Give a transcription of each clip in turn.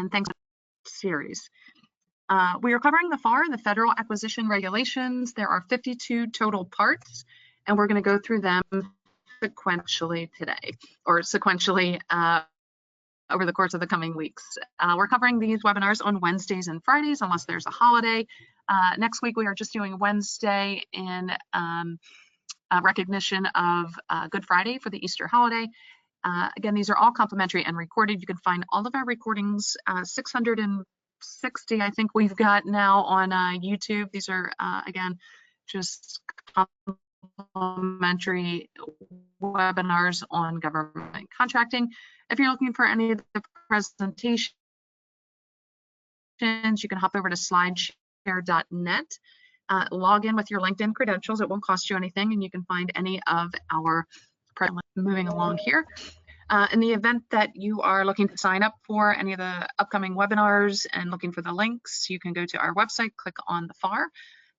and thanks for the series. We are covering the FAR, the Federal Acquisition Regulations. There are 52 total parts, and we're going to go through them sequentially today, or sequentially over the course of the coming weeks. We're covering these webinars on Wednesdays and Fridays, unless there's a holiday. Next week, we are just doing Wednesday in recognition of Good Friday for the Easter holiday. Again, these are all complimentary and recorded. You can find all of our recordings, 660, I think we've got now on YouTube. These are, again, just complimentary webinars on government contracting. If you're looking for any of the presentations, you can hop over to slideshare.net, log in with your LinkedIn credentials. It won't cost you anything, and you can find any of our moving along here. In the event that you are looking to sign up for any of the upcoming webinars and looking for the links, you can go to our website, click on the FAR,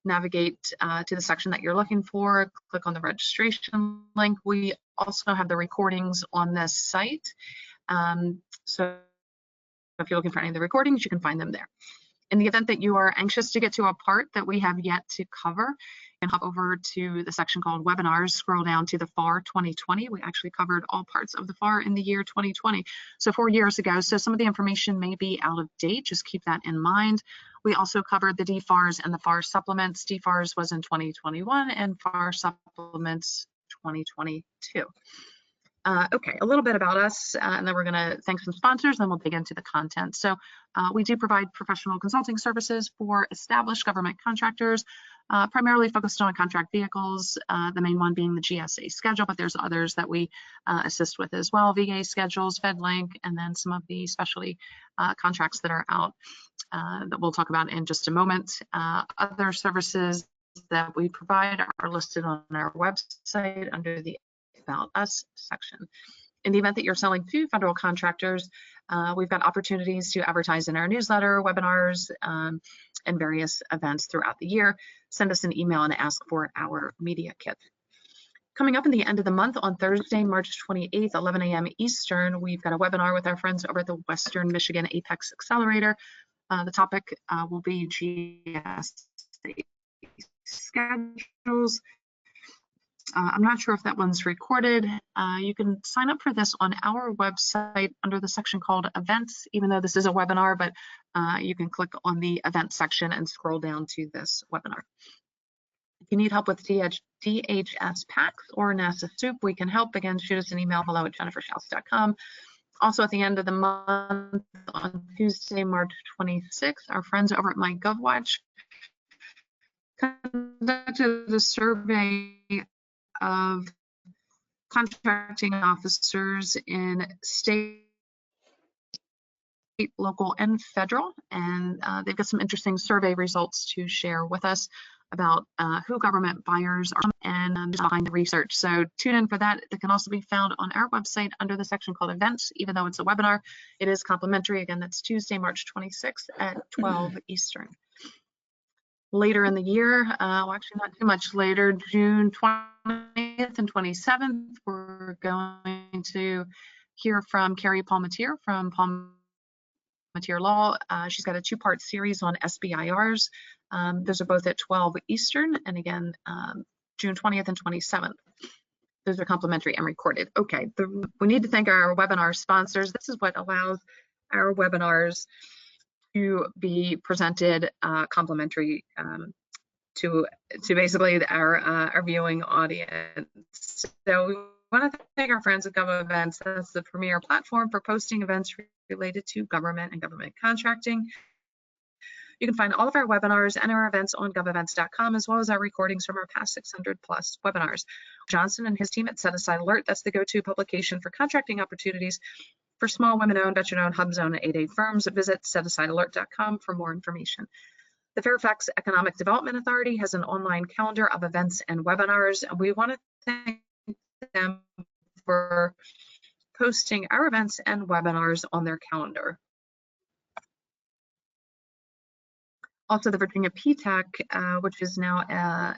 navigate to the section that you're looking for, click on the registration link. We also have the recordings on this site. So if you're looking for any of the recordings, you can find them there. In the event that you are anxious to get to a part that we have yet to cover, you can hop over to the section called Webinars, scroll down to the FAR 2020. We actually covered all parts of the FAR in the year 2020, so 4 years ago. So some of the information may be out of date, just keep that in mind. We also covered the DFARS and the FAR supplements. DFARS was in 2021 and FAR supplements 2022. Okay, a little bit about us, and then we're going to thank some sponsors, then we'll dig into the content. So we do provide professional consulting services for established government contractors, primarily focused on contract vehicles, the main one being the GSA schedule, but there's others that we assist with as well, VA schedules, FedLink, and then some of the specialty contracts that are out that we'll talk about in just a moment. Other services that we provide are listed on our website under the About Us section. In the event that you're selling to federal contractors, we've got opportunities to advertise in our newsletter, webinars, and various events throughout the year. Send us an email and ask for our media kit. Coming up in the end of the month on Thursday, March 28th, 11 a.m. Eastern, we've got a webinar with our friends over at the Western Michigan Apex Accelerator. The topic will be GSA schedules. I'm not sure if that one's recorded. You can sign up for this on our website under the section called Events, even though this is a webinar, but you can click on the Events section and scroll down to this webinar. If you need help with DHS PACs or NASA SOUP, we can help. Again, shoot us an email, hello@jennifershouse.com. Also, at the end of the month, on Tuesday, March 26th, our friends over at MyGovWatch conducted a survey of contracting officers in state, local, and federal, and they've got some interesting survey results to share with us about who government buyers are and behind the research. So tune in for that. It can also be found on our website under the section called Events. Even though it's a webinar, it is complimentary. Again, that's Tuesday, March 26th at 12 Eastern. Later in the year, well, actually not too much later, June 20th and 27th, we're going to hear from Carrie Palmatier from Palmatier Law. She's got a two-part series on SBIRs. Those are both at 12 Eastern, and again, June 20th and 27th. Those are complimentary and recorded. Okay, we need to thank our webinar sponsors. This is what allows our webinars to be presented complimentary to basically our viewing audience. So we want to thank our friends at GovEvents. That's the premier platform for posting events related to government and government contracting. You can find all of our webinars and our events on govevents.com, as well as our recordings from our past 600 plus webinars. Johnson and his team at Set Aside Alert, that's the go-to publication for contracting opportunities for small women-owned, veteran-owned, hub-zone, and 8A firms. Visit setasidealert.com for more information. The Fairfax Economic Development Authority has an online calendar of events and webinars, and we want to thank them for posting our events and webinars on their calendar. Also, the Virginia PTAC, which is now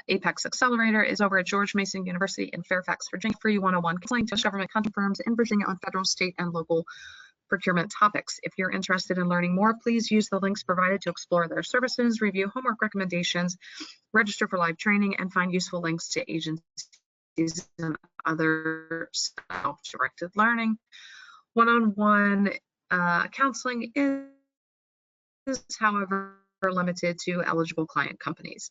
Apex Accelerator, is over at George Mason University in Fairfax, Virginia. Free 101 counseling to government contract firms in Virginia on federal, state, and local procurement topics. If you're interested in learning more, please use the links provided to explore their services, review homework recommendations, register for live training, and find useful links to agencies and other self-directed learning. One-on-one counseling is, however, limited to eligible client companies.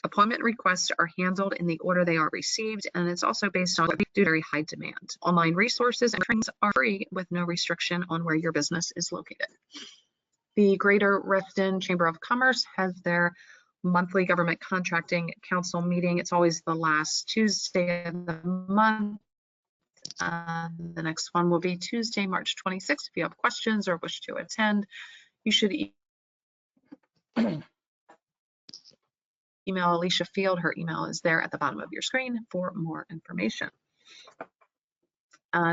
Appointment requests are handled in the order they are received, and it's also based on very high demand. Online resources and trainings are free with no restriction on where your business is located. The Greater Reston Chamber of Commerce has their monthly government contracting council meeting. It's always the last Tuesday of the month. The next one will be Tuesday, March 26th. If you have questions or wish to attend, you should email Alicia Field. Her email is there at the bottom of your screen for more information.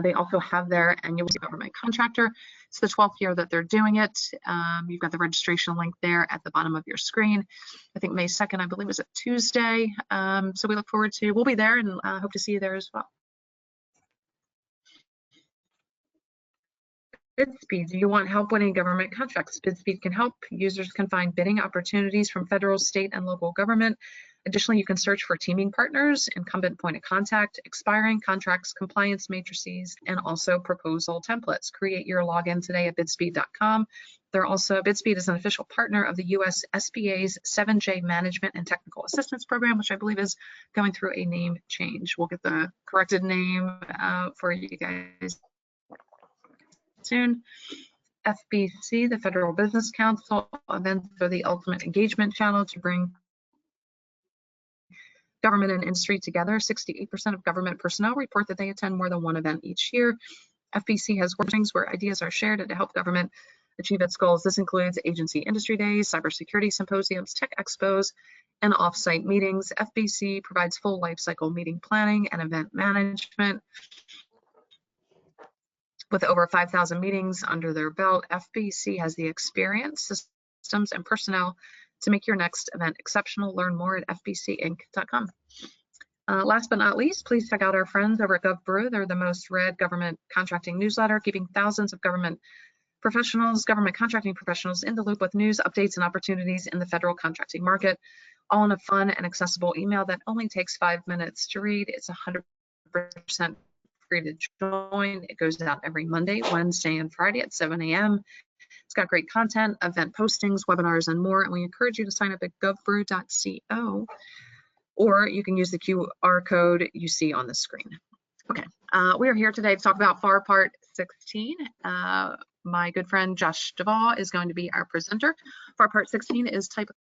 They also have their annual government contractor. It's the 12th year that they're doing it. You've got the registration link there at the bottom of your screen. I think May 2nd, I believe, is a Tuesday. So we look forward to, we'll be there and hope to see you there as well. BidSpeed, do you want help winning government contracts? BidSpeed can help. Users can find bidding opportunities from federal, state, and local government. Additionally, you can search for teaming partners, incumbent point of contact, expiring contracts, compliance matrices, and also proposal templates. Create your login today at bidspeed.com. BidSpeed is an official partner of the US SBA's 7J Management and Technical Assistance Program, which I believe is going through a name change. We'll get the corrected name for you guys soon. FBC, the Federal Business Council, events are the ultimate engagement channel to bring government and industry together. 68% of government personnel report that they attend more than one event each year. FBC has workshops where ideas are shared and to help government achieve its goals. This includes agency industry days, cybersecurity symposiums, tech expos, and off-site meetings. FBC provides full lifecycle meeting planning and event management. With over 5,000 meetings under their belt, FBC has the experience, systems, and personnel to make your next event exceptional. Learn more at fbcinc.com. Last but not least, please check out our friends over at goBrew. They're the most read government contracting newsletter, keeping thousands of government contracting professionals in the loop with news, updates, and opportunities in the federal contracting market, all in a fun and accessible email that only takes 5 minutes to read. It's 100% free to join. It goes out every Monday, Wednesday, and Friday at 7 a.m. It's got great content, event postings, webinars, and more. And we encourage you to sign up at goBrew.co, or you can use the QR code you see on the screen. Okay, we are here today to talk about FAR Part 16. My good friend Josh Duvall is going to be our presenter. FAR Part 16 is type of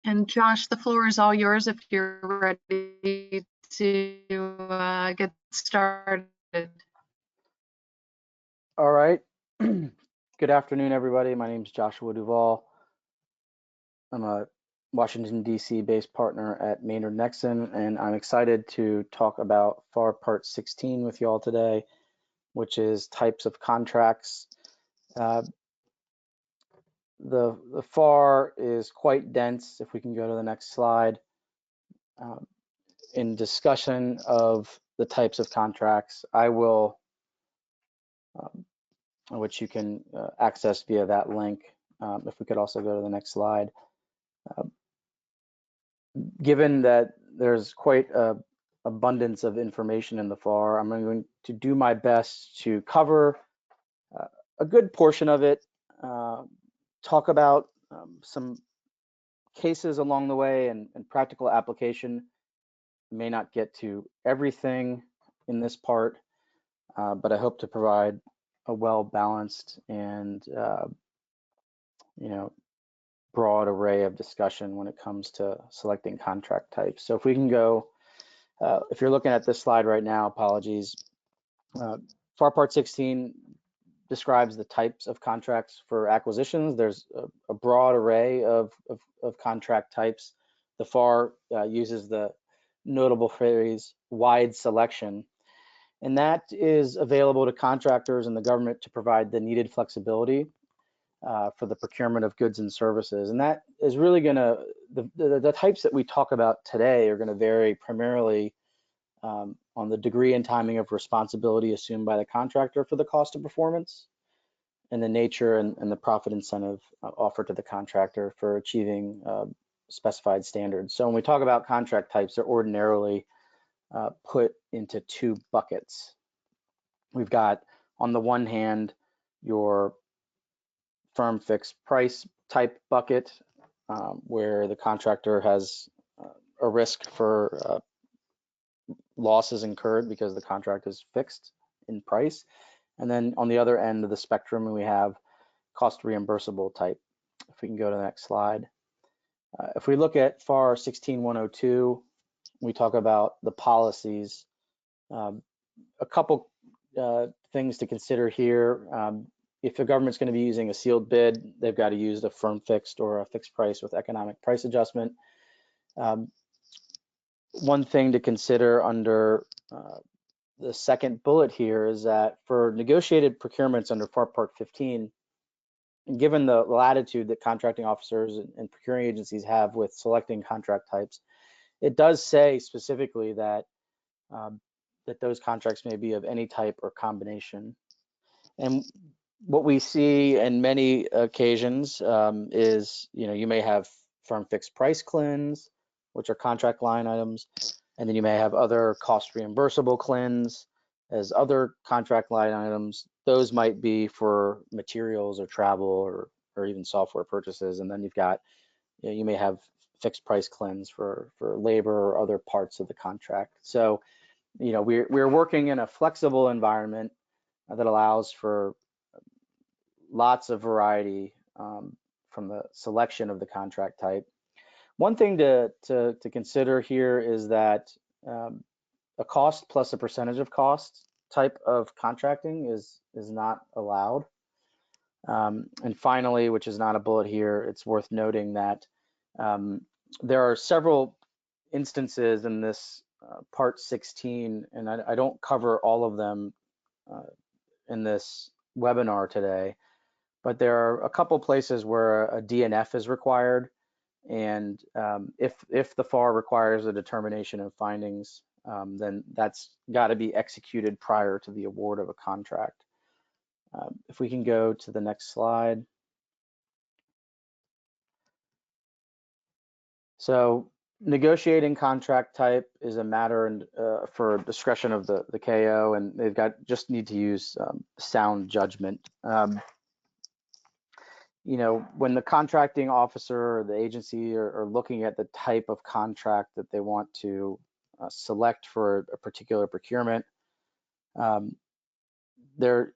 And Josh, the floor is all yours if you're ready to get started. All right. Good afternoon, everybody. My name is Joshua Duvall. I'm a Washington, D.C. based partner at Maynard Nexon, and I'm excited to talk about FAR Part 16 with you all today, which is types of contracts. The FAR is quite dense. If we can go to the next slide. In discussion of the types of contracts, I will, which you can access via that link. If we could also go to the next slide. Given that there's quite an abundance of information in the FAR, I'm going to do my best to cover a good portion of it, talk about some cases along the way and practical application. May not get to everything in this part, but I hope to provide a well-balanced and broad array of discussion when it comes to selecting contract types. So if we can go, if you're looking at this slide right now, apologies. FAR Part 16 describes the types of contracts for acquisitions. There's a broad array of contract types. The FAR uses the notable phrase wide selection, and that is available to contractors and the government to provide the needed flexibility for the procurement of goods and services. And that is really gonna, the types that we talk about today are gonna vary primarily on the degree and timing of responsibility assumed by the contractor for the cost of performance, and the nature and the profit incentive offered to the contractor for achieving specified standards. So when we talk about contract types, they're ordinarily put into two buckets. We've got, on the one hand, your firm fixed price type bucket, where the contractor has a risk for losses incurred because the contract is fixed in price. And then on the other end of the spectrum, we have cost reimbursable type. If we can go to the next slide. If we look at FAR 16102, we talk about the policies. A couple things to consider here. If the government's going to be using a sealed bid, they've got to use a firm fixed or a fixed price with economic price adjustment. One thing to consider under the second bullet here is that for negotiated procurements under FAR Part 15, given the latitude that contracting officers and procuring agencies have with selecting contract types, it does say specifically that that those contracts may be of any type or combination. And what we see in many occasions is, you may have firm fixed price CLINs, which are contract line items, and then you may have other cost reimbursable CLINs as other contract line items. Those might be for materials or travel or even software purchases. And then you've got, you may have fixed price CLINs for labor or other parts of the contract. So, we're working in a flexible environment that allows for lots of variety from the selection of the contract type. One thing to consider here is that a cost plus a percentage of cost type of contracting is not allowed. And finally, which is not a bullet here, it's worth noting that there are several instances in this Part 16, and I don't cover all of them in this webinar today, but there are a couple places where a DNF is required. And if the FAR requires a determination of findings, then that's got to be executed prior to the award of a contract. If we can go to the next slide. So negotiating contract type is a matter for discretion of the KO, and they've just need to use sound judgment. When the contracting officer or the agency are looking at the type of contract that they want to select for a particular procurement, their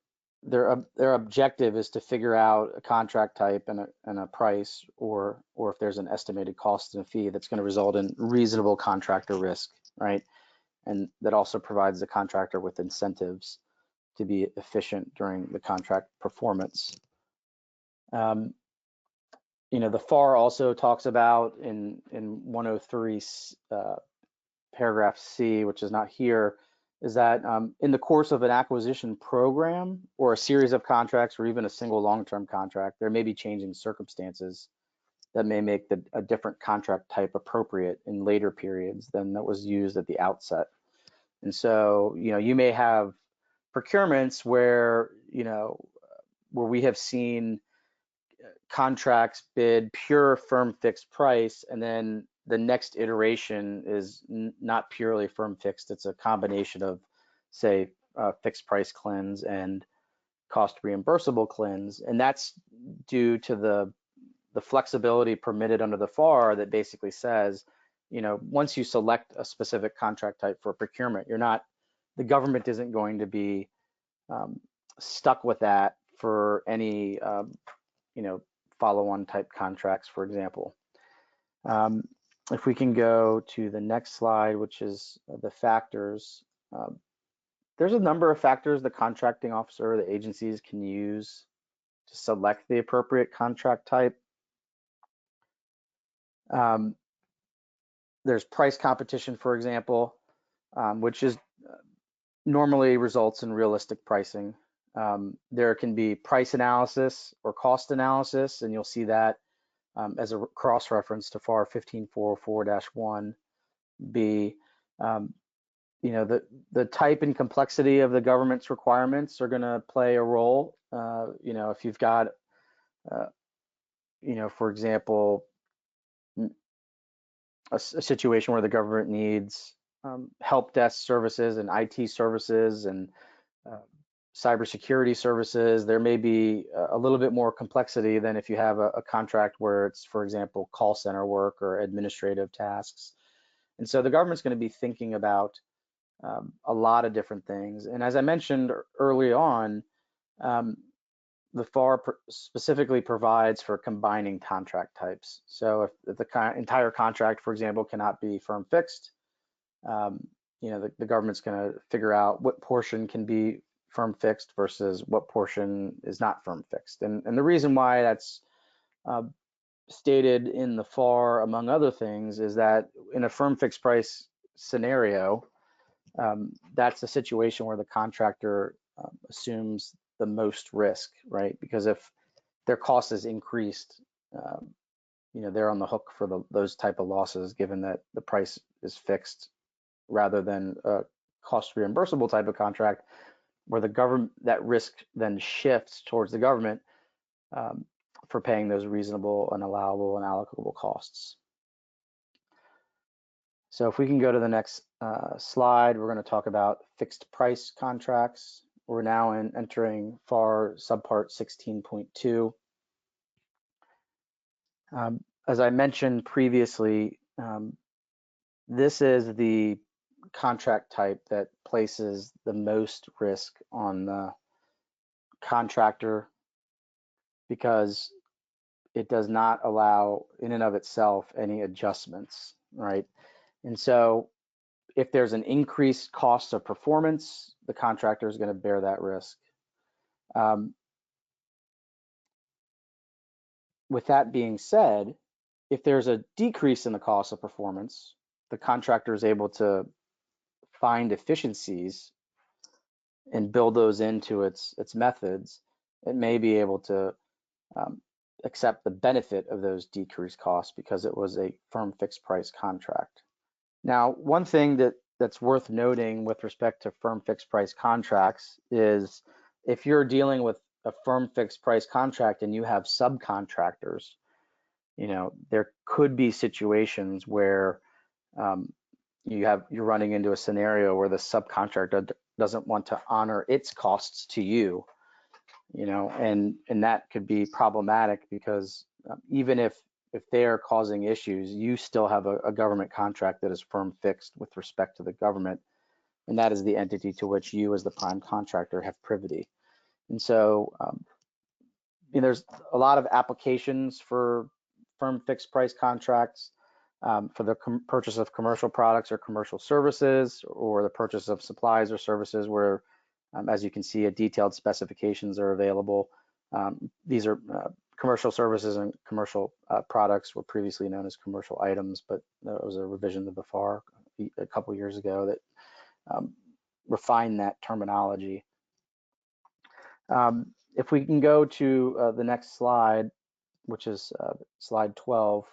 objective is to figure out a contract type and a price, or if there's an estimated cost and a fee that's going to result in reasonable contractor risk, right? And that also provides the contractor with incentives to be efficient during the contract performance. The FAR also talks about in 103 paragraph C, which is not here, is that in the course of an acquisition program or a series of contracts or even a single long-term contract, there may be changing circumstances that may make a different contract type appropriate in later periods than that was used at the outset. And so, you may have procurements where we have seen contracts bid pure firm fixed price, and then the next iteration is not purely firm fixed. It's a combination of, say, fixed price CLINs and cost reimbursable CLINs, and that's due to the flexibility permitted under the FAR that basically says, once you select a specific contract type for procurement, the government isn't going to be stuck with that for any follow-on type contracts, for example. If we can go to the next slide, which is the factors. there's a number of factors the contracting officer or the agencies can use to select the appropriate contract type. There's price competition, for example, which is normally results in realistic pricing. There can be price analysis or cost analysis, and you'll see that as a cross-reference to FAR 15404-1B. You know, the type and complexity of the government's requirements are going to play a role. You know, if you've got, you know, for example, a situation where the government needs help desk services and IT services and cybersecurity services, there may be a little bit more complexity than if you have a contract where it's, for example, call center work or administrative tasks. And so the government's going to be thinking about a lot of different things. And as I mentioned early on, the FAR specifically provides for combining contract types. So if the entire contract, for example, cannot be firm fixed, you know, the government's going to figure out what portion can be firm fixed versus what portion is not firm fixed. And the reason why that's stated in the FAR, among other things, is that in a firm fixed price scenario, that's a situation where the contractor assumes the most risk, right? Because if their cost is increased, you know, they're on the hook for those type of losses, given that the price is fixed, rather than a cost reimbursable type of contract where the government, that risk then shifts towards the government for paying those reasonable and allowable and allocable costs. So if we can go to the next slide, we're going to talk about fixed price contracts. We're now entering FAR subpart 16.2. As I mentioned previously, this is the contract type that places the most risk on the contractor because it does not allow in and of itself any adjustments, right? And so if there's an increased cost of performance, the contractor is going to bear that risk. With that being said, if there's a decrease in the cost of performance, the contractor is able to find efficiencies and build those into its methods. It may be able to accept the benefit of those decreased costs because it was a firm fixed price contract. Now, one thing that's worth noting with respect to firm fixed price contracts is if you're dealing with a firm fixed price contract and you have subcontractors, you know, there could be situations where you're running into a scenario where the subcontractor doesn't want to honor its costs to you, you know, and that could be problematic because even if they are causing issues, you still have a government contract that is firm fixed with respect to the government, and that is the entity to which you as the prime contractor have privity. And so you know, there's a lot of applications for firm fixed price contracts for the purchase of commercial products or commercial services, or the purchase of supplies or services where, as you can see, detailed specifications are available. These are commercial services and commercial products were previously known as commercial items, but there was a revision to the FAR a couple years ago that refined that terminology. If we can go to the next slide, which is slide 12,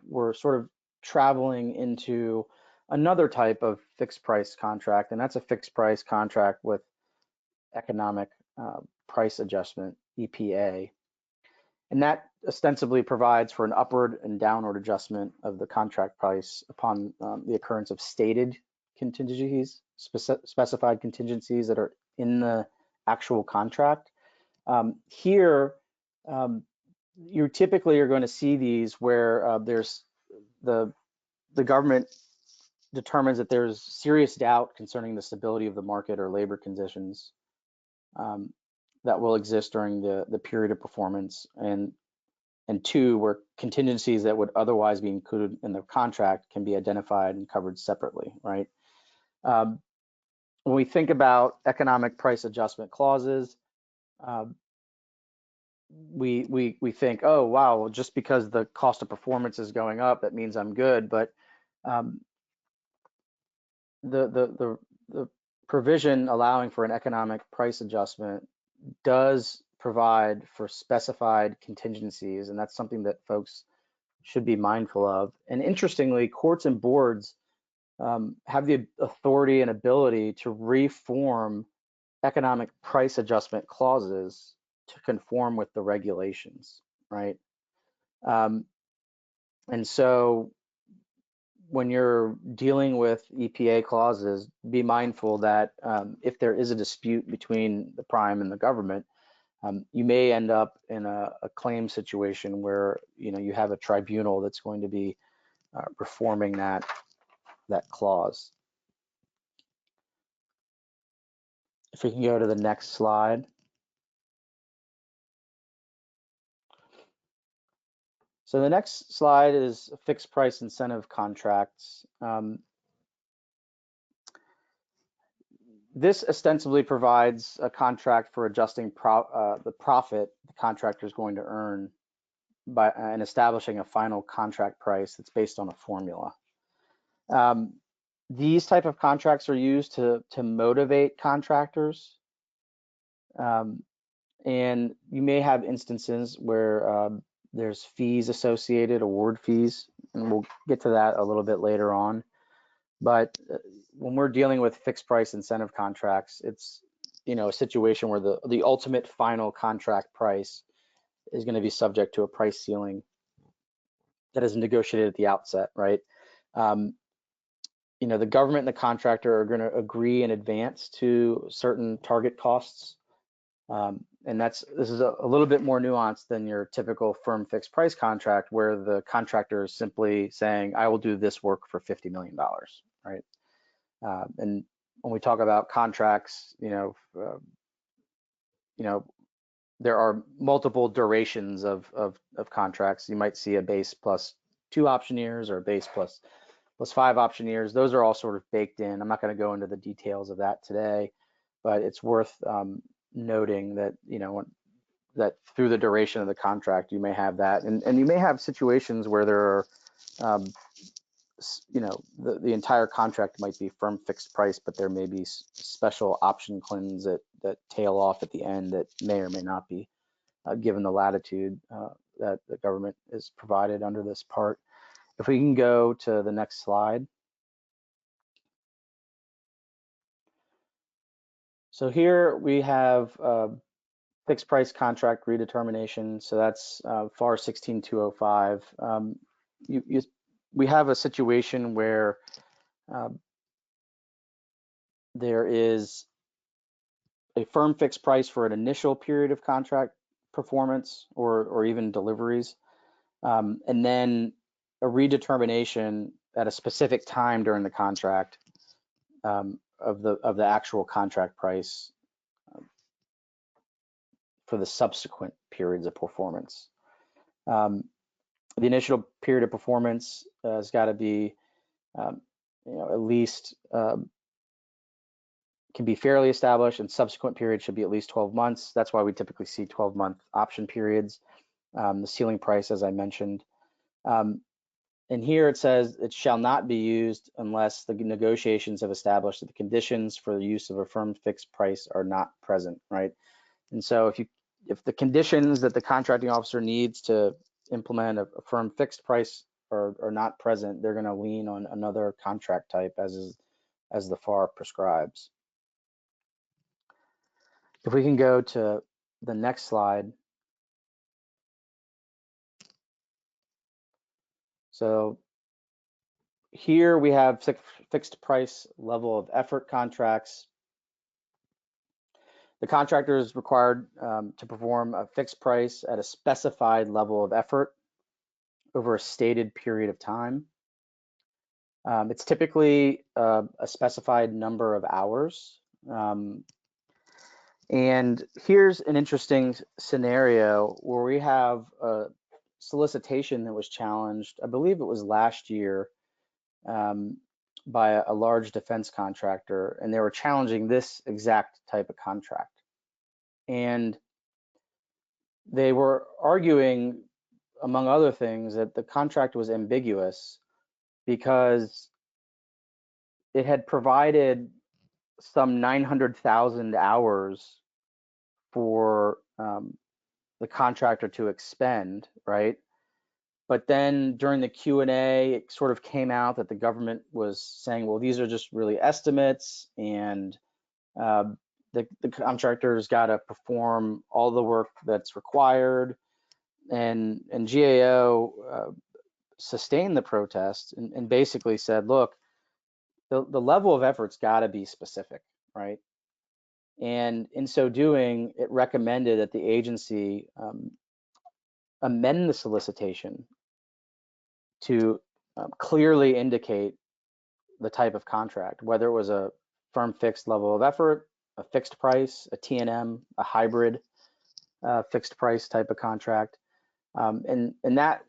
we're sort of traveling into another type of fixed price contract, and that's a fixed price contract with economic price adjustment, EPA. And that ostensibly provides for an upward and downward adjustment of the contract price upon the occurrence of stated contingencies, specified contingencies that are in the actual contract. Here, you typically are going to see these where there's the government determines that there's serious doubt concerning the stability of the market or labor conditions that will exist during the period of performance, and two, where contingencies that would otherwise be included in the contract can be identified and covered separately, right? when we think about economic price adjustment clauses, we think, oh wow, well, just because the cost of performance is going up, that means I'm good. But the provision allowing for an economic price adjustment does provide for specified contingencies, and that's something that folks should be mindful of. And interestingly, courts and boards have the authority and ability to reform economic price adjustment clauses to conform with the regulations, right? And so when you're dealing with EPA clauses, be mindful that if there is a dispute between the prime and the government, you may end up in a claim situation where you have a tribunal that's going to be reforming that clause. If we can go to the next slide. So the next slide is fixed price incentive contracts. This ostensibly provides a contract for adjusting the profit the contractor is going to earn by and establishing a final contract price that's based on a formula. These type of contracts are used to motivate contractors, and you may have instances where there's fees associated, award fees, and we'll get to that a little bit later on. But when we're dealing with fixed price incentive contracts, it's a situation where the ultimate final contract price is going to be subject to a price ceiling that is negotiated at the outset, right? The government and the contractor are going to agree in advance to certain target costs, and this is a little bit more nuanced than your typical firm fixed price contract, where the contractor is simply saying, I will do this work for $50 million, right? And when we talk about contracts, there are multiple durations of contracts. You might see a base plus 2 option years or a base plus 5 option years. Those are all sort of baked in. I'm not going to go into the details of that today, but it's worth noting that that through the duration of the contract you may have that, and you may have situations where there are the entire contract might be firm fixed price, but there may be special option clauses that tail off at the end that may or may not be given the latitude that the government is provided under this part. If we can go to the next slide. So here we have fixed price contract redetermination. So that's FAR 16205. We have a situation where there is a firm fixed price for an initial period of contract performance or even deliveries, and then a redetermination at a specific time during the contract of the actual contract price for the subsequent periods of performance. The initial period of performance has got to be at least can be fairly established, and subsequent periods should be at least 12 months. That's why we typically see 12-month option periods. The ceiling price, as I mentioned. And here it says it shall not be used unless the negotiations have established that the conditions for the use of a firm fixed price are not present, right? And so if the conditions that the contracting officer needs to implement a firm fixed price are not present, they're going to lean on another contract type as the FAR prescribes. If we can go to the next slide. So here we have fixed price level of effort contracts. The contractor is required to perform a fixed price at a specified level of effort over a stated period of time. It's typically a specified number of hours. And here's an interesting scenario where we have a solicitation that was challenged, I believe it was last year, by a large defense contractor, and they were challenging this exact type of contract. And they were arguing, among other things, that the contract was ambiguous because it had provided some 900,000 hours for the contractor to expend, right? But then during the Q&A, it sort of came out that the government was saying, well, these are just really estimates, and the contractor's got to perform all the work that's required. And GAO sustained the protest and basically said, look, the level of effort's got to be specific, right? And in so doing, it recommended that the agency amend the solicitation to clearly indicate the type of contract, whether it was a firm fixed level of effort, a fixed price, a T&M, a hybrid fixed price type of contract. And that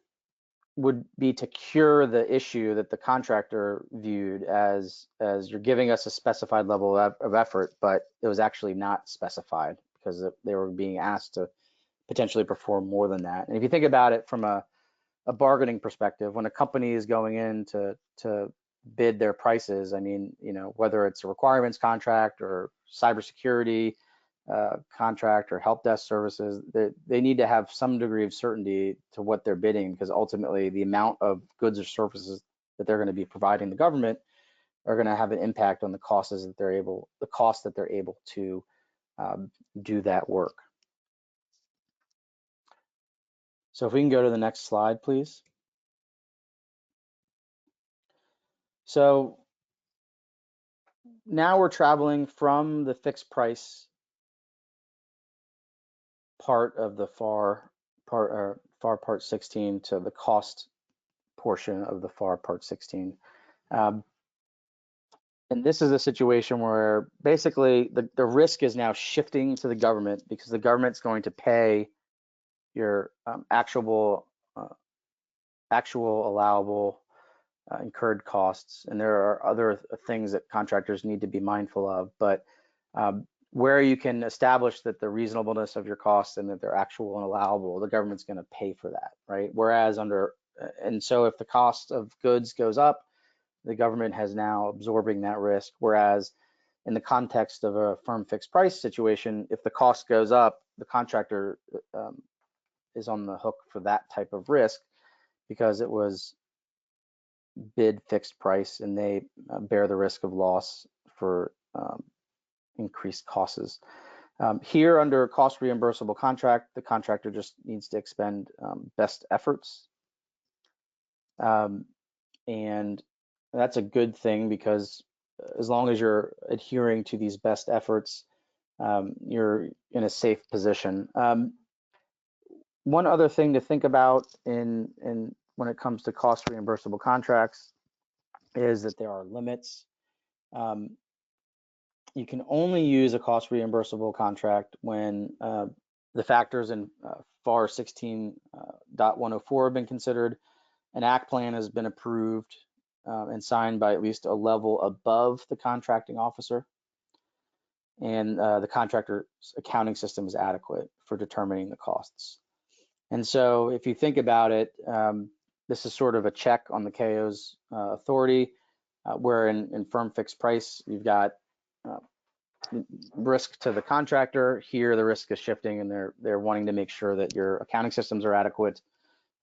would be to cure the issue that the contractor viewed as you're giving us a specified level of effort, but it was actually not specified because they were being asked to potentially perform more than that. And if you think about it from a bargaining perspective, when a company is going in to bid their prices, I mean, you know, whether it's a requirements contract or cybersecurity contract or help desk services, they need to have some degree of certainty to what they're bidding, because ultimately the amount of goods or services that they're going to be providing the government are going to have an impact on the cost that they're able to do that work. So if we can go to the next slide, please. So now we're traveling from the fixed price part of the FAR Part 16 to the cost portion of the FAR Part 16. And this is a situation where basically the risk is now shifting to the government, because the government's going to pay your actual allowable incurred costs. And there are other things that contractors need to be mindful of, but where you can establish that the reasonableness of your costs and that they're actual and allowable, the government's going to pay for that, right? Whereas and so if the cost of goods goes up, the government has now absorbing that risk. Whereas in the context of a firm fixed price situation, if the cost goes up, the contractor is on the hook for that type of risk because it was bid fixed price, and they bear the risk of loss for increased costs. Here under cost reimbursable contract, the contractor just needs to expend best efforts. And that's a good thing, because as long as you're adhering to these best efforts, you're in a safe position. One other thing to think about when it comes to cost reimbursable contracts is that there are limits. You can only use a cost reimbursable contract when the factors in FAR 16.104 have been considered, an ACT plan has been approved and signed by at least a level above the contracting officer, and the contractor's accounting system is adequate for determining the costs. And so if you think about it, this is sort of a check on the KO's authority, where in firm fixed price, you've got risk to the contractor. Here, the risk is shifting, and they're wanting to make sure that your accounting systems are adequate,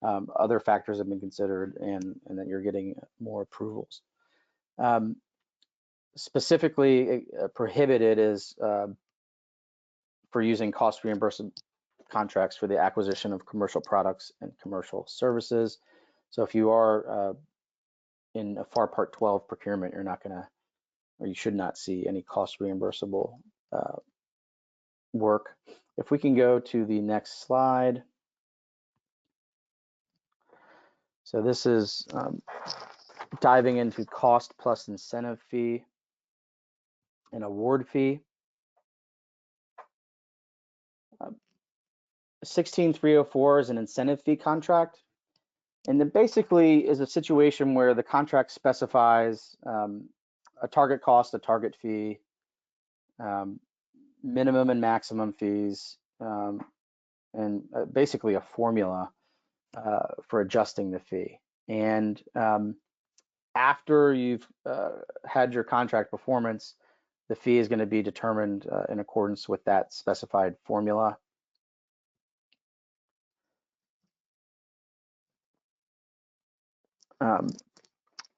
other factors have been considered, and that you're getting more approvals. Specifically prohibited is for using cost reimbursable contracts for the acquisition of commercial products and commercial services. So if you are in a FAR Part 12 procurement, you're not gonna, or you should not see any cost reimbursable work. If we can go to the next slide. So this is diving into cost plus incentive fee and award fee. 16304 is an incentive fee contract. And it basically is a situation where the contract specifies a target cost, a target fee, minimum and maximum fees, and basically a formula for adjusting the fee. And after you've had your contract performance, the fee is going to be determined in accordance with that specified formula.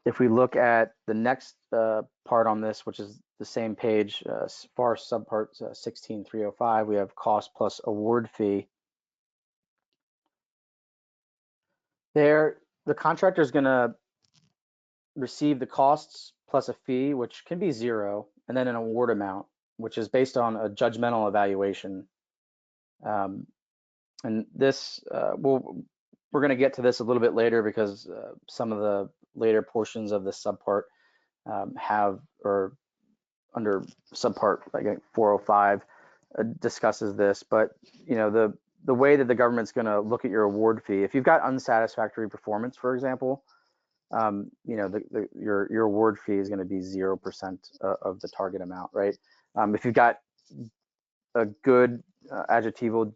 If we look at the next part on this, which is the same page, FAR subpart 16.305, we have cost plus award fee. There, the contractor is going to receive the costs plus a fee, which can be zero, and then an award amount, which is based on a judgmental evaluation. And this, we're going to get to this a little bit later because some of the later portions of this subpart have, or under subpart, I think 405 discusses this, but you know, the way that the government's going to look at your award fee, if you've got unsatisfactory performance, for example, you know, your award fee is going to be 0% of the target amount, right? If you've got a good adjectival,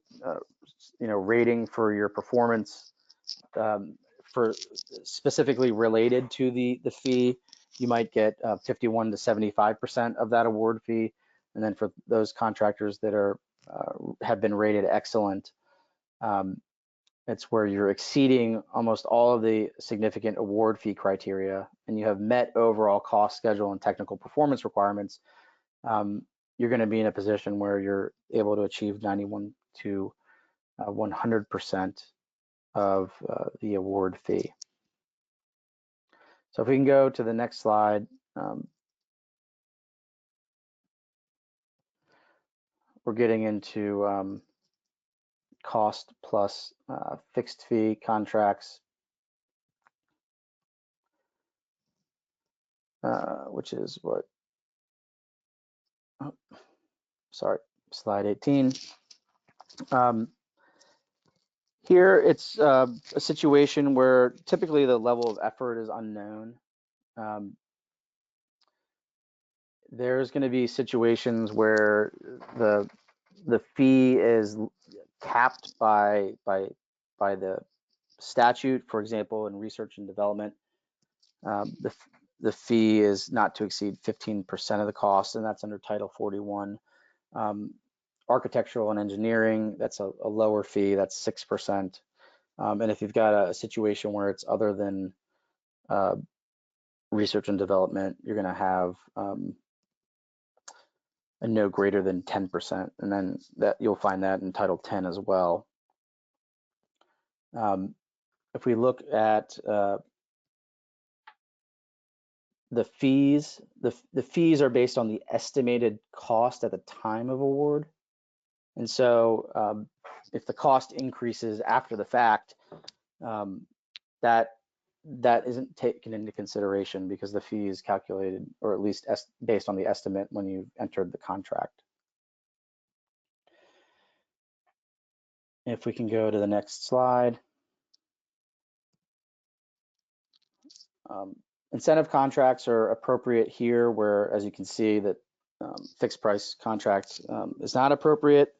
you know, rating for your performance, for specifically related to the fee, you might get 51 to 75% of that award fee. And then for those contractors that are have been rated excellent, it's where you're exceeding almost all of the significant award fee criteria, and you have met overall cost, schedule, and technical performance requirements. You're going to be in a position where you're able to achieve 91 to 100% of the award fee. So if we can go to the next slide, we're getting into cost plus fixed fee contracts, which is what, oh, sorry, slide 18. Here it's a situation where typically the level of effort is unknown. There's going to be situations where the fee is capped by the statute. For example, in research and development, the fee is not to exceed 15% of the cost, and that's under Title 41. Architectural and engineering, that's a lower fee, that's 6%. And if you've got a situation where it's other than research and development, you're going to have a no greater than 10%, and then that you'll find that in Title 10 as well. If we look at the fees, the fees are based on the estimated cost at the time of award. And so if the cost increases after the fact, that isn't taken into consideration because the fee is calculated, or at least based on the estimate when you entered the contract. If we can go to the next slide. Incentive contracts are appropriate here, where, as you can see, that fixed price contract is not appropriate.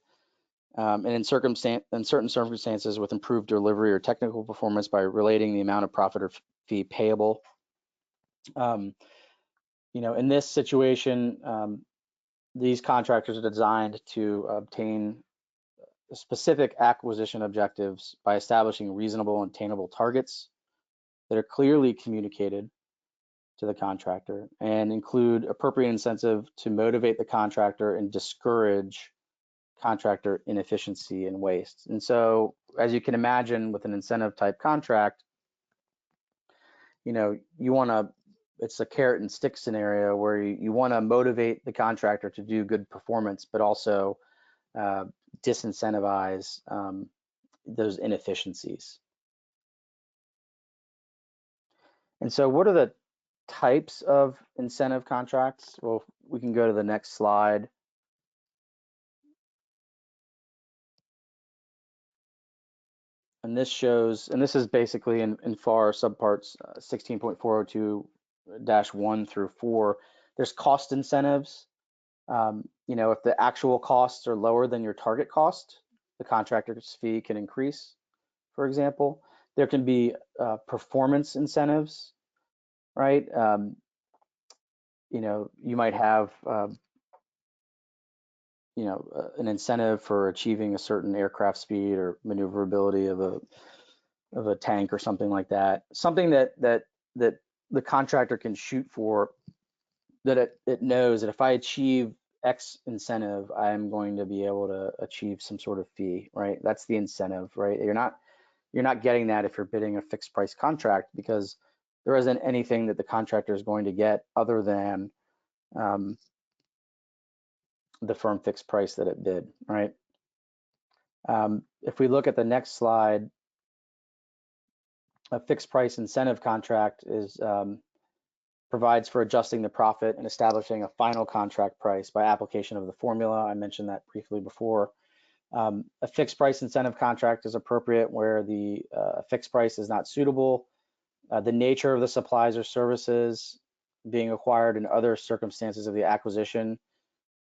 And in certain circumstances with improved delivery or technical performance by relating the amount of profit or fee payable. You know, in this situation, these contractors are designed to obtain specific acquisition objectives by establishing reasonable and attainable targets that are clearly communicated to the contractor and include appropriate incentive to motivate the contractor and discourage contractor inefficiency and waste. And so, as you can imagine, with an incentive type contract, you know, you want to, it's a carrot and stick scenario where you want to motivate the contractor to do good performance, but also disincentivize those inefficiencies. And so what are the types of incentive contracts? Well, we can go to the next slide. And this shows, and this is basically in FAR subparts 16.402-1 through 4. There's cost incentives. You know, if the actual costs are lower than your target cost, the contractor's fee can increase, for example. There can be performance incentives, right? You know, you might have, you know, an incentive for achieving a certain aircraft speed or maneuverability of a tank or something like that. Something that the contractor can shoot for, that it knows that if I achieve X incentive, I'm going to be able to achieve some sort of fee, right? That's the incentive, right? You're not getting that if you're bidding a fixed price contract, because there isn't anything that the contractor is going to get other than the firm fixed price that it bid, right? If we look at the next slide, a fixed price incentive contract is provides for adjusting the profit and establishing a final contract price by application of the formula. I mentioned that briefly before. A fixed price incentive contract is appropriate where the fixed price is not suitable. The nature of the supplies or services being acquired and other circumstances of the acquisition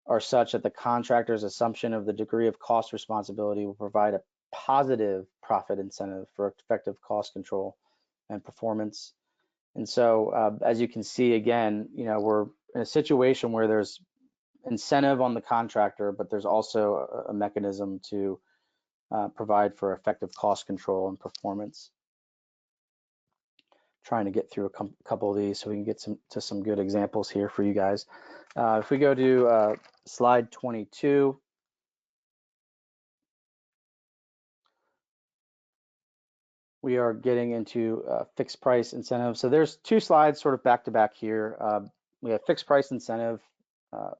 are such that the contractor's assumption of the degree of cost responsibility will provide a positive profit incentive for effective cost control and performance. And so, as you can see, again, you know, we're in a situation where there's incentive on the contractor, but there's also a mechanism to provide for effective cost control and performance. Trying to get through a couple of these so we can get to some good examples here for you guys. If we go to slide 22, we are getting into fixed price incentive. So there's two slides sort of back to back here. We have fixed price incentive, a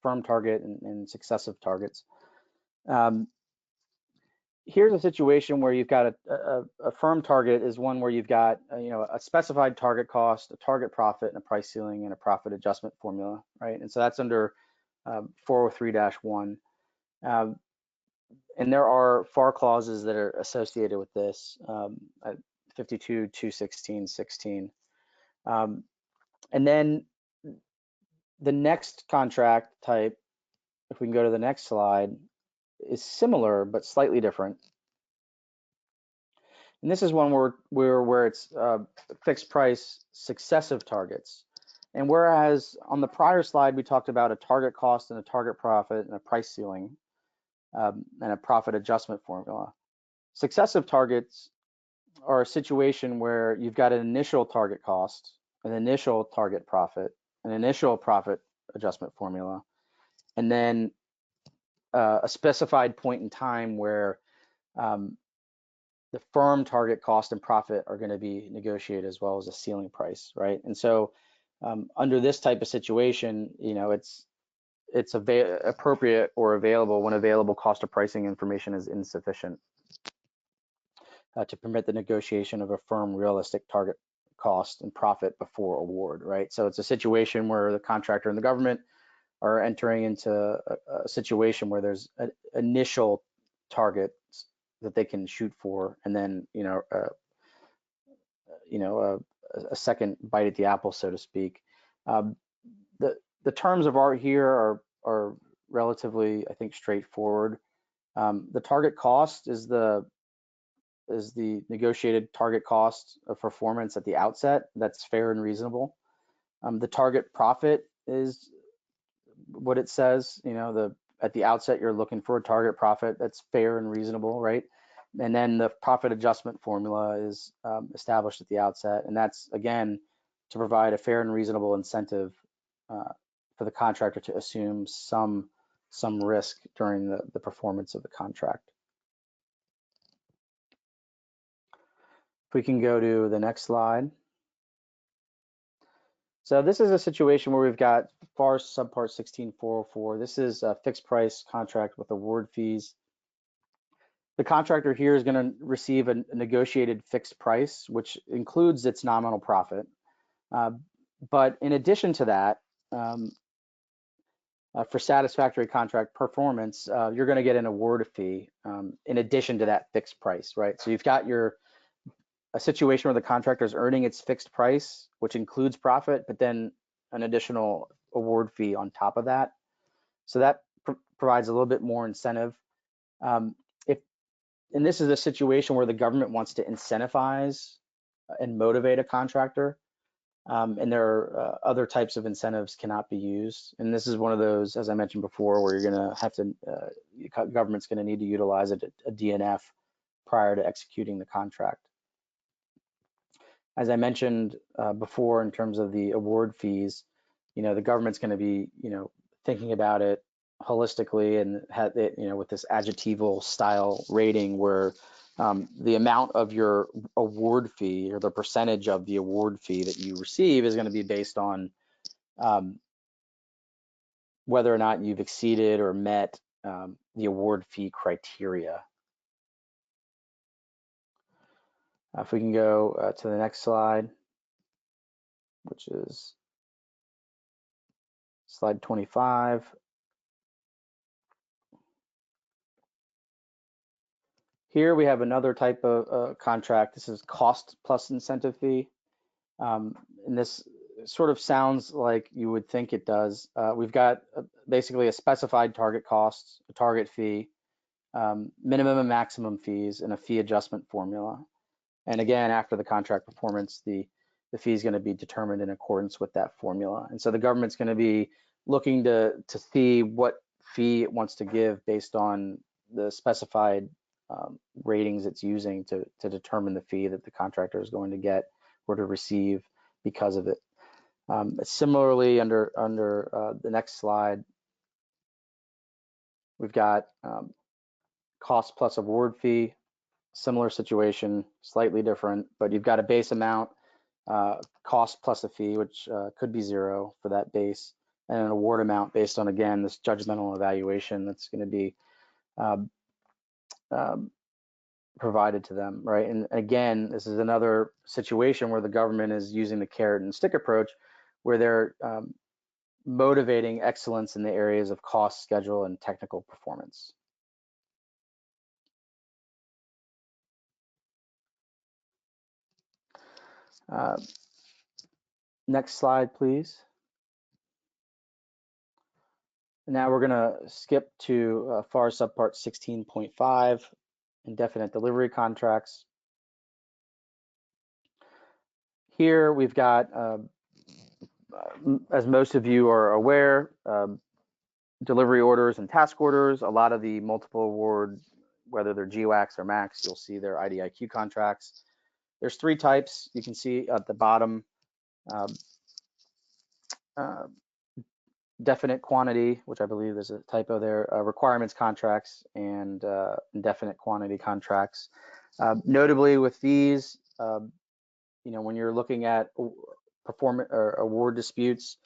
firm target, and successive targets. Here's a situation where you've got a firm target is one where you've got you know, a specified target cost, a target profit, and a price ceiling, and a profit adjustment formula, right? And so that's under 403-1. And there are FAR clauses that are associated with this, 52, 216, 16. And then the next contract type, if we can go to the next slide, is similar but slightly different. And this is one where it's fixed price successive targets. And whereas on the prior slide we talked about a target cost and a target profit and a price ceiling, and a profit adjustment formula. Successive targets are a situation where you've got an initial target cost, an initial target profit, an initial profit adjustment formula, and then a specified point in time where the firm target cost and profit are going to be negotiated, as well as a ceiling price, right? And so under this type of situation, you know, it's appropriate or available when available cost of pricing information is insufficient to permit the negotiation of a firm realistic target cost and profit before award, right? So it's a situation where the contractor and the government are entering into a situation where there's an initial targets that they can shoot for, and then a second bite at the apple, so to speak. The terms of art here are relatively, I think, straightforward. The target cost is the negotiated target cost of performance at the outset. That's fair and reasonable. The target profit is what it says. You know, at the outset you're looking for a target profit that's fair and reasonable, right? And then the profit adjustment formula is established at the outset, and that's again to provide a fair and reasonable incentive for the contractor to assume some risk during the performance of the contract. If we can go to the next slide. So this is a situation where we've got FAR subpart 16404. This is a fixed price contract with award fees. The contractor here is going to receive a negotiated fixed price, which includes its nominal profit. But in addition to that, for satisfactory contract performance, you're going to get an award fee in addition to that fixed price, right? So you've got a situation where the contractor is earning its fixed price, which includes profit, but then an additional award fee on top of that. So that provides a little bit more incentive. And this is a situation where the government wants to incentivize and motivate a contractor, and there are other types of incentives cannot be used. And this is one of those, as I mentioned before, where you're going to have to, government's going to need to utilize a DNF prior to executing the contract. As I mentioned before, in terms of the award fees, the government's going to be, thinking about it holistically and have it, with this adjectival style rating where the amount of your award fee or the percentage of the award fee that you receive is going to be based on whether or not you've exceeded or met the award fee criteria. If we can go to the next slide, which is slide 25. Here we have another type of contract. This is cost plus incentive fee. And this sort of sounds like you would think it does. We've got basically a specified target cost, a target fee, minimum and maximum fees, and a fee adjustment formula. And again, after the contract performance, the fee is going to be determined in accordance with that formula. And so the government's going to be looking to see what fee it wants to give based on the specified ratings it's using to determine the fee that the contractor is going to get or to receive because of it. Similarly, under the next slide, we've got cost plus award fee, similar situation, slightly different, but you've got a base amount, cost plus a fee, which could be zero for that base, and an award amount based on, again, this judgmental evaluation that's going to be provided to them, right? And again, this is another situation where the government is using the carrot and stick approach, where they're motivating excellence in the areas of cost, schedule, and technical performance. Next slide, please. Now we're going to skip to FAR subpart 16.5, indefinite delivery contracts. Here we've got, as most of you are aware, delivery orders and task orders. A lot of the multiple award, whether they're GWACs or MACs, you'll see their IDIQ contracts. There's three types. You can see at the bottom, definite quantity, which I believe is a typo there, requirements contracts, and indefinite quantity contracts. Notably with these, when you're looking at performance or award disputes,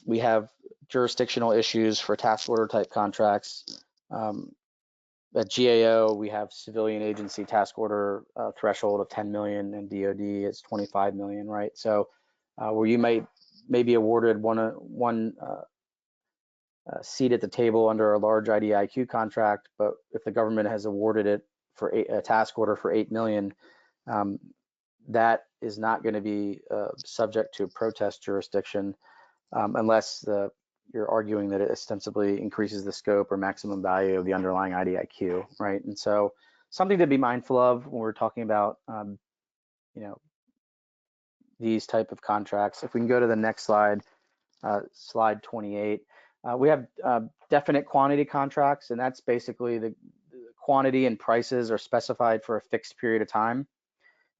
we have jurisdictional issues for task order type contracts. At GAO, we have civilian agency task order threshold of 10 million, and DoD is 25 million, right? So where you may be awarded one seat at the table under a large IDIQ contract, but if the government has awarded it for a task order for 8 million, that is not going to be subject to protest jurisdiction unless you're arguing that it ostensibly increases the scope or maximum value of the underlying IDIQ, right? And so something to be mindful of when we're talking about, these type of contracts. If we can go to the next slide, slide 28, we have definite quantity contracts, and that's basically the quantity and prices are specified for a fixed period of time.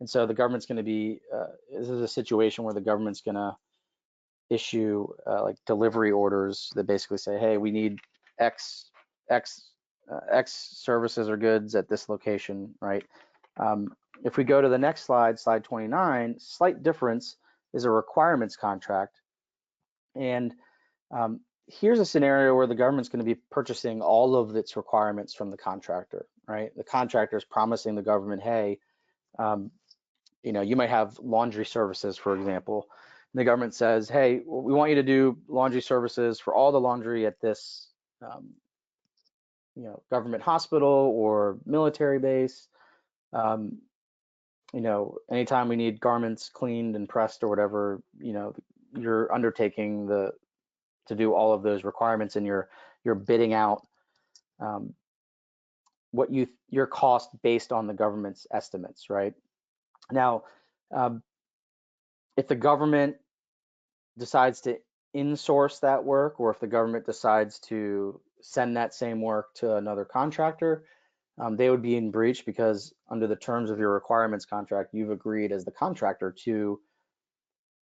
And so the government's going to be, this is a situation where the government's going to issue like delivery orders that basically say, hey, we need X services or goods at this location, right? If we go to the next slide, slide 29, slight difference is a requirements contract. And here's a scenario where the government's going to be purchasing all of its requirements from the contractor, right? The contractor is promising the government, hey, you might have laundry services, for example, The government says, hey, we want you to do laundry services for all the laundry at this government hospital or military base. Anytime we need garments cleaned and pressed or whatever, you're undertaking to do all of those requirements, and you're bidding out your cost based on the government's estimates, right? Now, if the government decides to insource that work, or if the government decides to send that same work to another contractor, they would be in breach, because under the terms of your requirements contract, you've agreed as the contractor to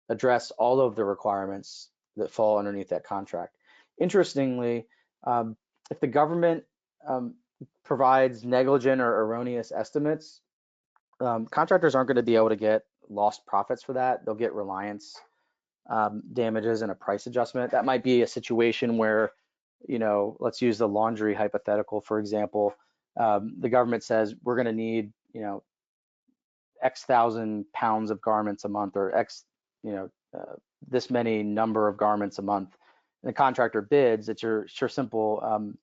address all of the requirements that fall underneath that contract. Interestingly, if the government provides negligent or erroneous estimates, contractors aren't going to be able to get lost profits for that. They'll get reliance damages and a price adjustment. That might be a situation where, let's use the laundry hypothetical, for example. The government says we're going to need, X thousand pounds of garments a month, or X, this many number of garments a month. And the contractor bids. It's your simple,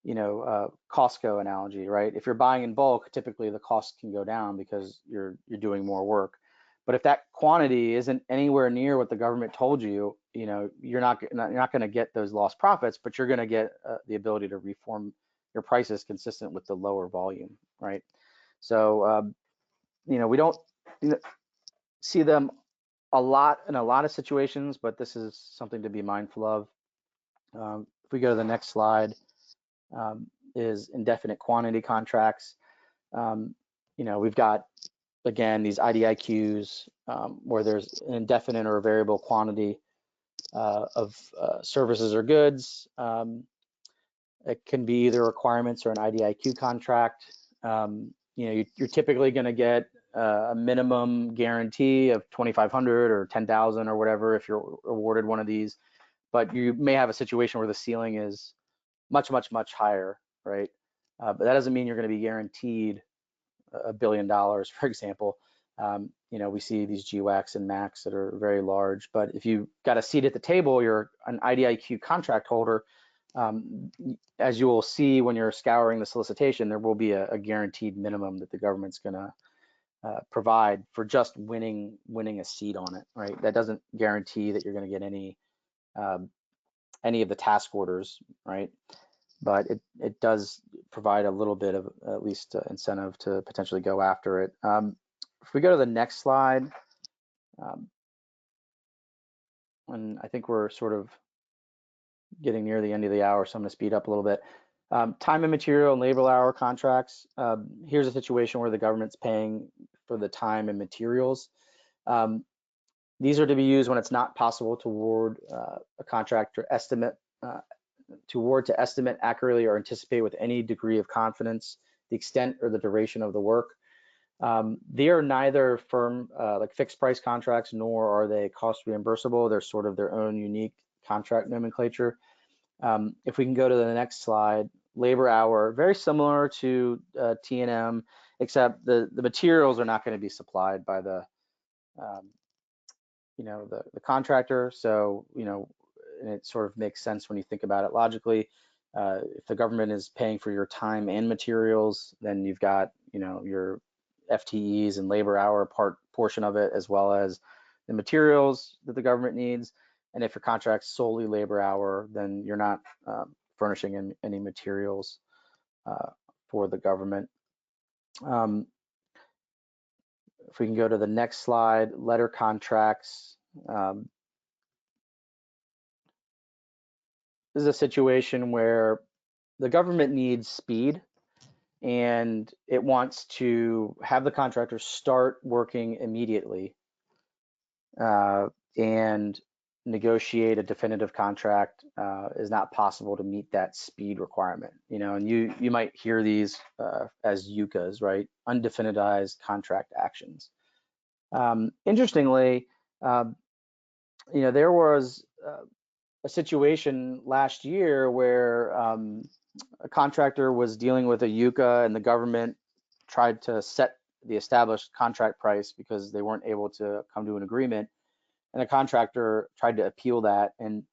Costco analogy, right? If you're buying in bulk, typically the cost can go down because you're doing more work. But if that quantity isn't anywhere near what the government told you, you're not going to get those lost profits, but you're going to get the ability to reform your prices consistent with the lower volume, right? So, we don't see them a lot in a lot of situations, but this is something to be mindful of. If we go to the next slide, is indefinite quantity contracts. We've got, again, these IDIQs where there's an indefinite or a variable quantity of services or goods. It can be either requirements or an IDIQ contract. You're typically going to get a minimum guarantee of 2,500 or 10,000 or whatever if you're awarded one of these, but you may have a situation where the ceiling is much, much, much higher, right? But that doesn't mean you're going to be guaranteed $1 billion, for example. We see these GWACs and MACs that are very large, but if you've got a seat at the table, you're an IDIQ contract holder. As you will see when you're scouring the solicitation, there will be a guaranteed minimum that the government's going to provide for just winning a seat on it, right? That doesn't guarantee that you're going to get any of the task orders, right? But it does provide a little bit of at least incentive to potentially go after it. If we go to the next slide, and I think we're sort of getting near the end of the hour, so I'm going to speed up a little bit. Time and material and labor hour contracts. Here's a situation where the government's paying for the time and materials. These are to be used when it's not possible to award a contractor estimate, to estimate accurately or anticipate with any degree of confidence the extent or the duration of the work. They are neither firm, like fixed price contracts, nor are they cost reimbursable. They're sort of their own unique contract nomenclature. If we can go to the next slide, labor hour, very similar to T&M, except the materials are not going to be supplied by the contractor. So, and it sort of makes sense when you think about it logically. If the government is paying for your time and materials, then you've got, your FTEs and labor hour portion of it, as well as the materials that the government needs. And if your contract's solely labor hour, then you're not furnishing any materials for the government. If we can go to the next slide, letter contracts. This is a situation where the government needs speed, and it wants to have the contractor start working immediately and negotiate a definitive contract is not possible to meet that speed requirement. And you might hear these as UCAs, right? Undefinitized contract actions. Interestingly, there was a situation last year where a contractor was dealing with a UCA, and the government tried to set the established contract price because they weren't able to come to an agreement. and a contractor tried to appeal that, and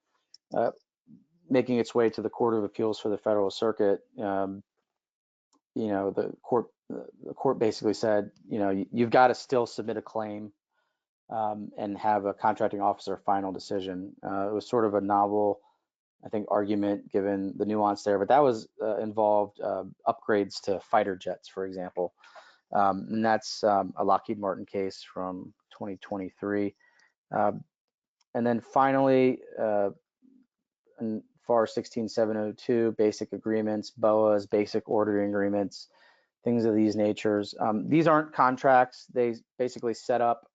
making its way to the Court of Appeals for the Federal Circuit, you know, the court basically said, you know, you've got to still submit a claim and have a contracting officer final decision. It was sort of a novel, I think, argument given the nuance there, but that was involved upgrades to fighter jets, for example. And that's a Lockheed Martin case from 2023. And then finally, in FAR 16702, basic agreements, BOAs, basic ordering agreements, things of these natures. These aren't contracts. They basically set up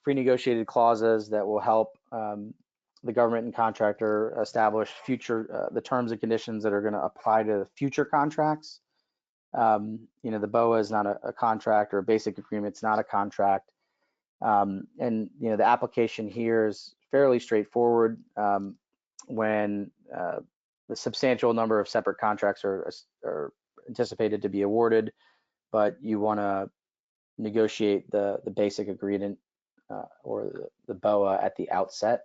pre-negotiated clauses that will help the government and contractor establish future the terms and conditions that are going to apply to future contracts. You know, the BOA is not a contract, or a basic agreement's not a contract. And you know, the application here is fairly straightforward. When the substantial number of separate contracts are anticipated to be awarded, but you want to negotiate the basic agreement or the BOA at the outset.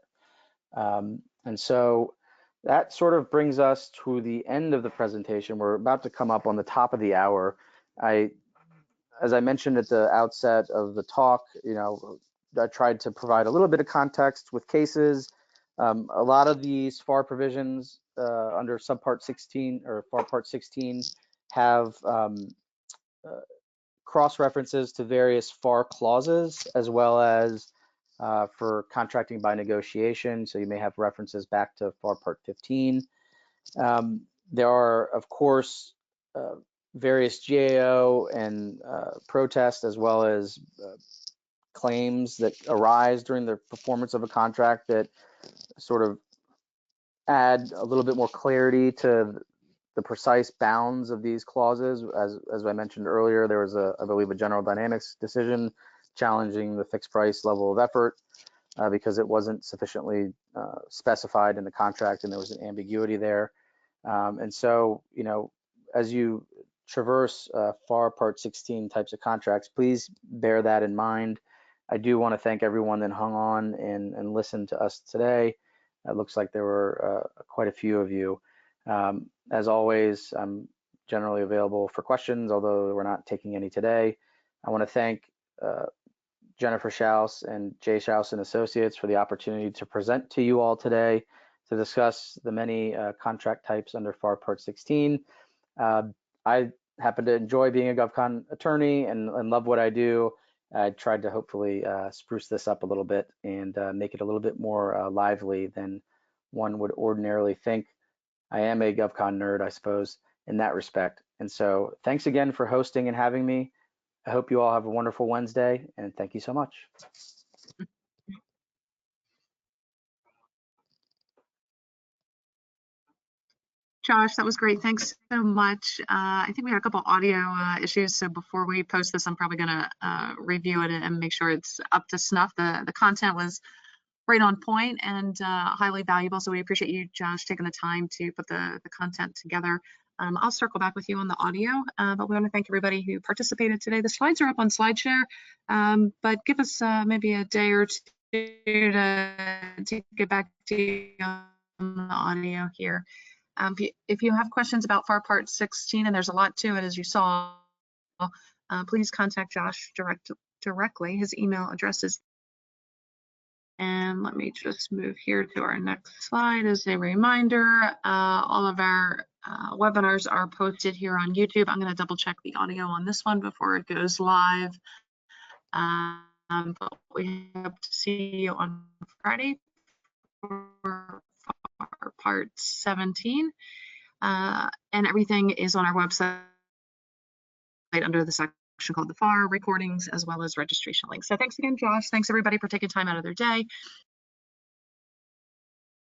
And so that sort of brings us to the end of the presentation. We're about to come up on the top of the hour. As I mentioned at the outset of the talk, you know, I tried to provide a little bit of context with cases. A lot of these FAR provisions under subpart 16 or FAR part 16 have cross references to various FAR clauses, as well as for contracting by negotiation. So you may have references back to FAR part 15. There are, of course, various GAO and protests, as well as claims that arise during the performance of a contract that sort of add a little bit more clarity to the precise bounds of these clauses. As I mentioned earlier, there was I believe, a General Dynamics decision challenging the fixed price level of effort because it wasn't sufficiently specified in the contract, and there was an ambiguity there. And so, you know, as you traverse FAR Part 16 types of contracts, please bear that in mind. I do want to thank everyone that hung on and listened to us today. It looks like there were quite a few of you. As always, I'm generally available for questions, although we're not taking any today. I want to thank Jennifer Schaus and Jay Schaus and Associates for the opportunity to present to you all today to discuss the many contract types under FAR Part 16. I happen to enjoy being a GovCon attorney and love what I do. I tried to hopefully spruce this up a little bit and make it a little bit more lively than one would ordinarily think. I am a GovCon nerd, I suppose, in that respect. And so thanks again for hosting and having me. I hope you all have a wonderful Wednesday, and thank you so much. Josh, that was great. Thanks so much. I think we had a couple audio issues, so before we post this, I'm probably going to review it and make sure it's up to snuff. The content was right on point and highly valuable, so we appreciate you, Josh, taking the time to put the content together. I'll circle back with you on the audio, but we want to thank everybody who participated today. The slides are up on SlideShare, but give us maybe a day or two to get back to you on the audio here. If you have questions about FAR Part 16, and there's a lot to it, as you saw, please contact Josh directly. His email address is, and let me just move here to our next slide as a reminder. All of our webinars are posted here on YouTube. I'm going to double check the audio on this one before it goes live. But we hope to see you on Friday for Part 17, and everything is on our website under the section called the FAR recordings, as well as registration links. So thanks again, Josh. Thanks everybody for taking time out of their day.